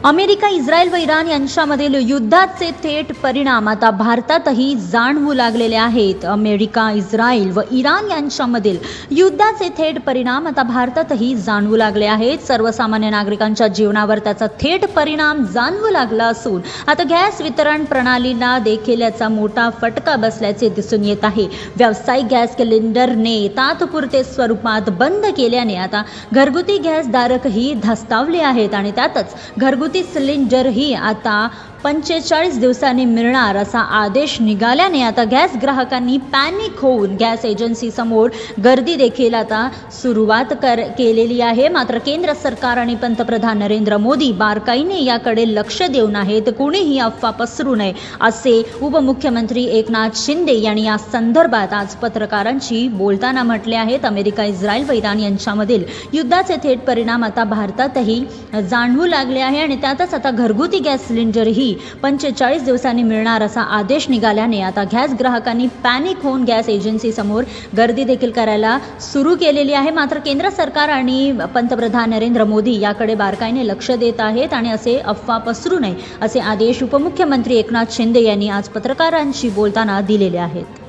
America, Israel व Iran यांच्यामधील युद्धाचे थेट परिणाम आता भारतातही जाणवू लागलेले आहेत. अमेरिका, इस्रायल व इराण यांच्यामधील युद्धाचे थेट परिणाम आता भारतातही जाणवू लागले आहेत. सर्वसामान्य नागरिकांच्या जीवनावर त्याचा थेट परिणाम जाणवू लागला असून आता गॅस वितरण प्रणालीला देखील याचा मोठा फटका बसल्याचे दिसून येत आहे. व्यावसायिक गॅस सिलेंडरने तात्पुरते स्वरूपात बंद केल्याने आता घरगुती गॅसधारकही धास्तावले आहेत आणि त्यातच घरगुती सिलेंडरही आता 45 दिवसांनी मिळणार असा आदेश निघाल्याने आता गॅस ग्राहकांनी पॅनिक होऊन गॅस एजन्सी समोर गर्दी देखील आता सुरुवात केलेली आहे. मात्र केंद्र सरकार आणि पंतप्रधान नरेंद्र मोदी बारकाईने याकडे लक्ष देऊन आहेत. कोणीही अफवा पसरू नये असे उपमुख्यमंत्री एकनाथ शिंदे यांनी या संदर्भात आज पत्रकारांशी बोलताना म्हटले आहेत. अमेरिका, इस्रायल व इराण यांच्यामधील युद्धाचे थेट परिणाम आता भारतातही जाणवू लागले आहे आणि त्यातच आता घरगुती गॅस सिलेंडरही 45 दिवसांनी मिळणार असा आदेश निघाल्याने आता गॅस ग्राहकांनी पॅनिक होऊन गॅस एजन्सी समोर गर्दी देखील करायला सुरू केलेली आहे. मात्र केंद्र सरकार आणि पंतप्रधान नरेंद्र मोदी याकडे बारकाईने लक्ष देत आहेत आणि असे अफवा पसरू नये असे आदेश उपमुख्यमंत्री एकनाथ शिंदे यांनी आज पत्रकारांशी बोलताना दिलेले आहेत.